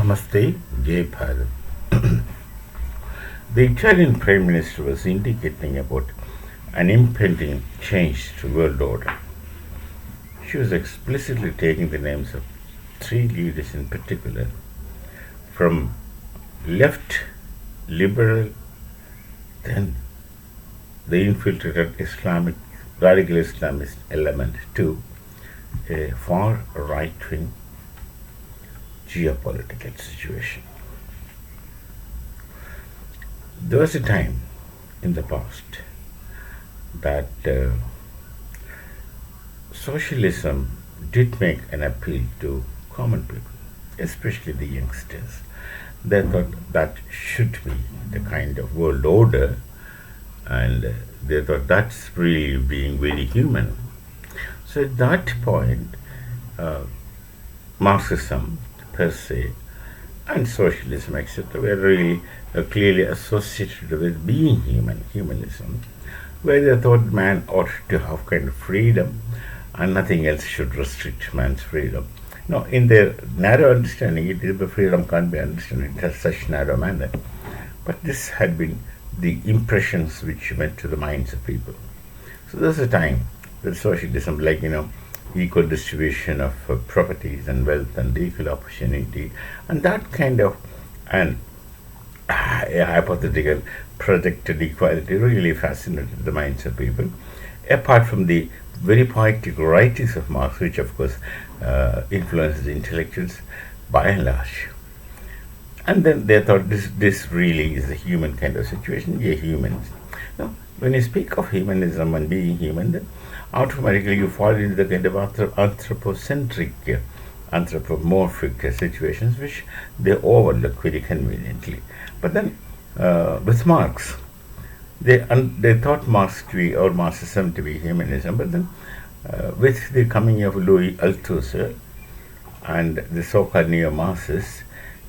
Namaste, Jay Bharat. The Italian Prime Minister was indicating about an impending change to world order. She was explicitly taking the names of three leaders in particular, from left liberal, then the infiltrated radical Islamist element, to a far right-wing geopolitical situation. There was a time in the past that socialism did make an appeal to common people, especially the youngsters. They thought that should be the kind of world order, and they thought that's really being very human. So at that point, Marxism per se and socialism, etc., were really clearly associated with being humanism, where they thought man ought to have kind of freedom and nothing else should restrict man's freedom. No, in their narrow understanding, the freedom can't be understood in such narrow manner. But this had been the impressions which went to the minds of people. So there's a time that socialism, like, equal distribution of properties and wealth and equal opportunity, and that kind of a hypothetical projected equality really fascinated the minds of people, apart from the very poetic writings of Marx, which of course influenced the intellectuals by and large. And then they thought this really is a human kind of situation. We are humans. Now, when you speak of humanism and being human, then automatically you fall into the kind of anthropocentric, anthropomorphic situations which they overlook very conveniently. But then with Marx, they thought Marx to be, or Marxism to be, humanism. But then with the coming of Louis Althusser and the so-called neo-Marxists,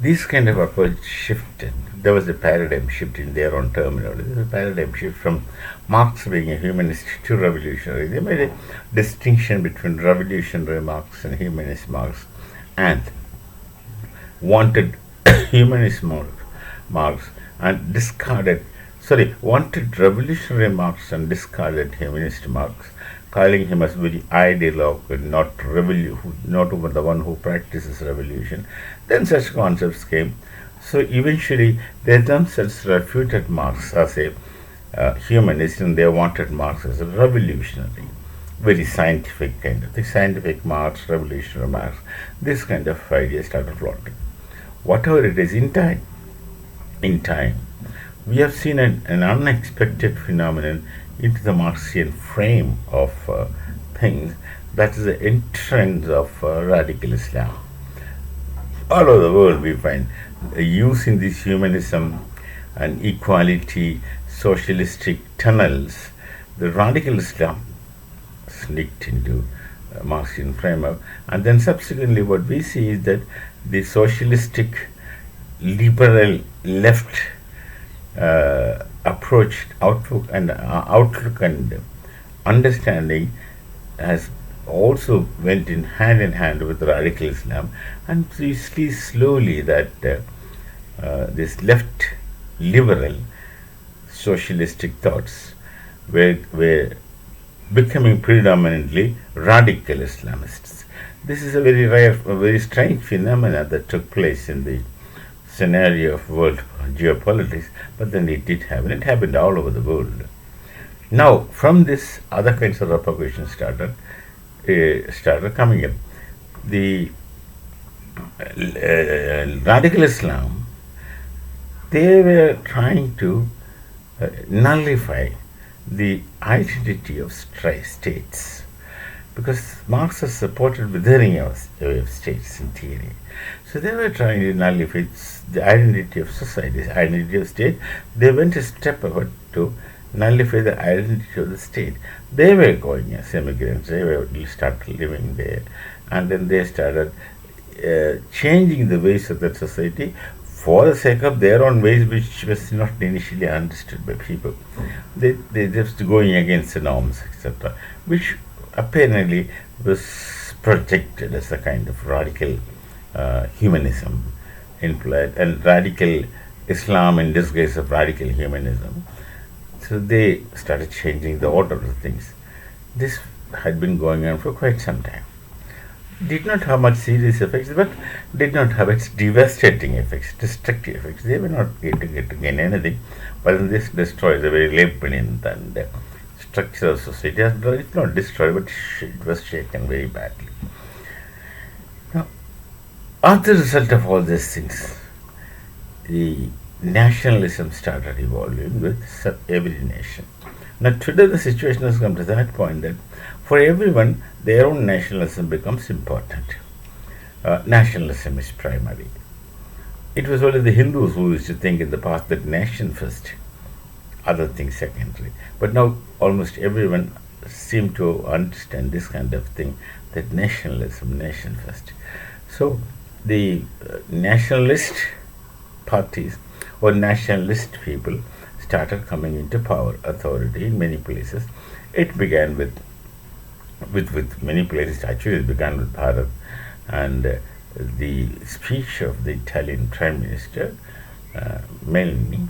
this kind of approach shifted. There was a paradigm shift in their own terminology. There was a paradigm shift from Marx being a humanist to revolutionary. They made a distinction between revolutionary Marx and humanist Marx, and wanted humanist Marx and wanted revolutionary Marx and discarded humanist Marx, calling him as very ideologue and not the one who practices revolution. Then such concepts came. So eventually they themselves refuted Marx as a humanist, and they wanted Marx as a revolutionary, very scientific kind of thing. Scientific Marx, revolutionary Marx, this kind of idea started floating. Whatever it is, in time, we have seen an unexpected phenomenon into the Marxian frame of things, that is the entrance of radical Islam. All over the world we find using this humanism and equality, socialistic tunnels, the radical Islam sneaked into Marxian framework. And then subsequently what we see is that the socialistic, liberal, left approach, outlook and understanding has also went in hand with radical Islam, and we see slowly that this left liberal socialistic thoughts were becoming predominantly radical Islamists. This is a very rare, a very strange phenomenon that took place in the scenario of world geopolitics, but then it did happen. It happened all over the world. Now, from this, other kinds of propagations started coming up. The radical Islam, they were trying to nullify the identity of states, because Marx has supported withering of states in theory. So they were trying to nullify the identity of society, the identity of state. They went a step ahead to nullify the identity of the state. They were going as immigrants, they were started living there, and then they started changing the ways of that society for the sake of their own ways, which was not initially understood by people. They just going against the norms, etc., which apparently was projected as a kind of radical humanism, influence and radical Islam in disguise of radical humanism. So they started changing the order of things. This had been going on for quite some time. Did not have much serious effects, but did not have its devastating effects, destructive effects. They were not going to gain anything, but this destroys a very labyrinth and structure of society. It's not destroyed, but it was shaken very badly. Now, as the result of all these things, the nationalism started evolving with every nation. Now, today the situation has come to that point that for everyone, their own nationalism becomes important. Nationalism is primary. It was only the Hindus who used to think in the past that nation first, other things secondary. But now almost everyone seems to understand this kind of thing, that nationalism, nation first. So the nationalist parties or nationalist people started coming into power, authority in many places. It began with many places. Actually, it began with Bharat, and the speech of the Italian Prime Minister Meloni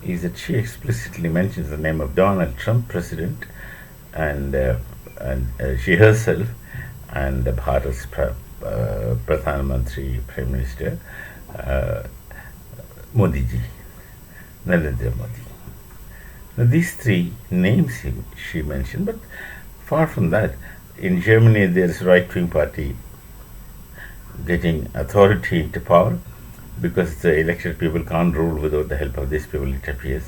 is that she explicitly mentions the name of Donald Trump, President, and she herself, and Bharat's Pradhan Mantri, Prime Minister Modi ji, Narendra Modi. Now, these three names she mentioned, but far from that, in Germany there is right-wing party getting authority into power because the elected people can't rule without the help of these people, it appears.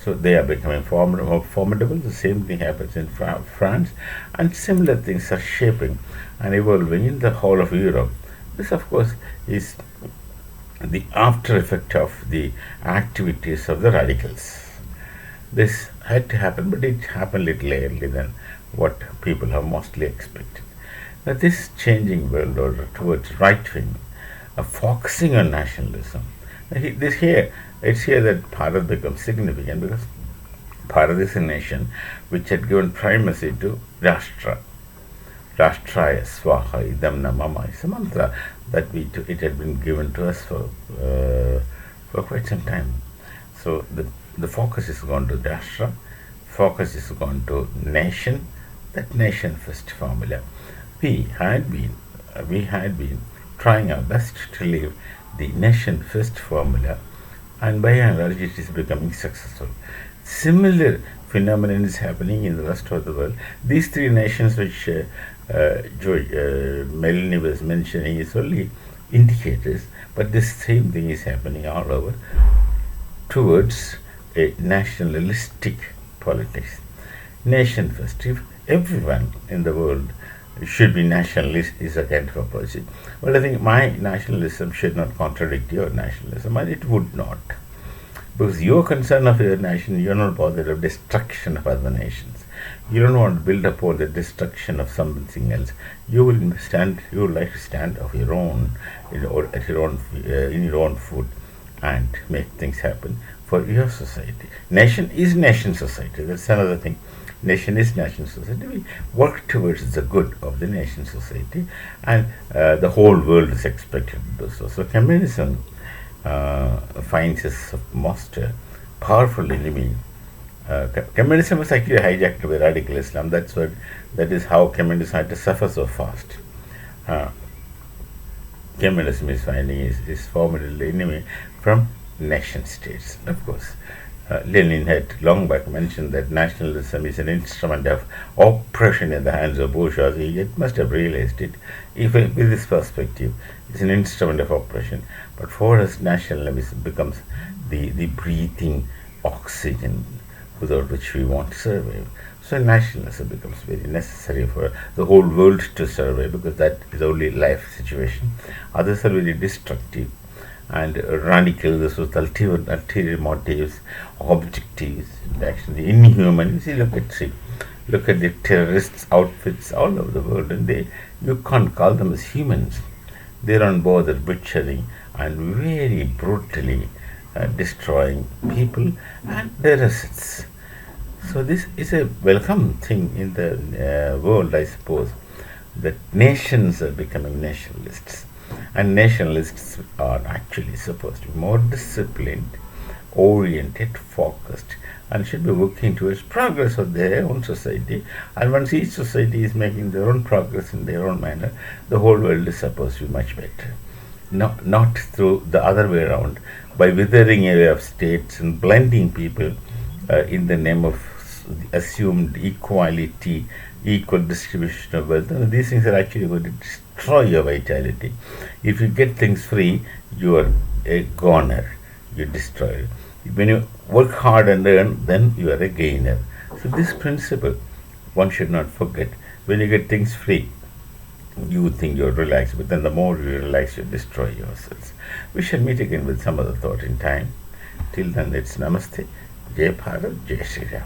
So they are becoming more formidable. The same thing happens in France, and similar things are shaping and evolving in the whole of Europe. This, of course, is the after effect of the activities of the radicals. This had to happen, but it happened little early than what people have mostly expected. Now, this changing world order towards right wing, focusing on nationalism. It's here that Bharat becomes significant, because Bharat is a nation which had given primacy to Rashtra. Rashtraya Swaha Idam Namama is a mantra that it had been given to us for quite some time. So the focus is gone to Rashtra, focus is gone to nation, that nation first formula. We had been trying our best to live the nation first formula, and by and large it is becoming successful. Similar phenomenon is happening in the rest of the world. These three nations which Melanie was mentioning is only indicators, but this same thing is happening all over towards a nationalistic politics. Nation first. If everyone in the world should be nationalist is a kind of approach. Well, I think my nationalism should not contradict your nationalism, and it would not. Because your concern of your nation, you're not bothered of destruction of other nations. You don't want to build upon the destruction of something else. You would like to stand of your own, in your own foot, and make things happen for your society. Nation is nation society. That's another thing. Nation is nation society. We work towards the good of the nation society, and the whole world is expected to do so. So communism finds its most powerful enemy. Communism was actually hijacked by radical Islam. That is how communism had to suffer so fast. Communism is finding its formidable enemy from nation states, of course. Lenin had long back mentioned that nationalism is an instrument of oppression in the hands of bourgeoisie. It must have realized it. Even with this perspective, it's an instrument of oppression. But for us, nationalism becomes the breathing oxygen without which we won't survive. So nationalism becomes very necessary for the whole world to survive, because that is the only life situation. Others are very destructive and radical, this with ulterior motives, objectives, actually inhuman. You see, look at the terrorists' outfits all over the world, and you can't call them as humans. They're on board with butchering and very brutally destroying people and their assets. So this is a welcome thing in the world, I suppose, that nations are becoming nationalists. And nationalists are actually supposed to be more disciplined, oriented, focused, and should be working towards progress of their own society. And once each society is making their own progress in their own manner, the whole world is supposed to be much better. Not through the other way around, by withering away of states and blending people in the name of assumed equality, equal distribution of wealth. And these things are actually going to destroy your vitality. If you get things free, you are a goner. You destroy it. When you work hard and earn, then you are a gainer. So this principle one should not forget. When you get things free, you think you're relaxed, but then the more you relax, you destroy yourselves. We shall meet again with some other thought in time. Till then, it's Namaste, Jai Bharat, Jai Shri Ram.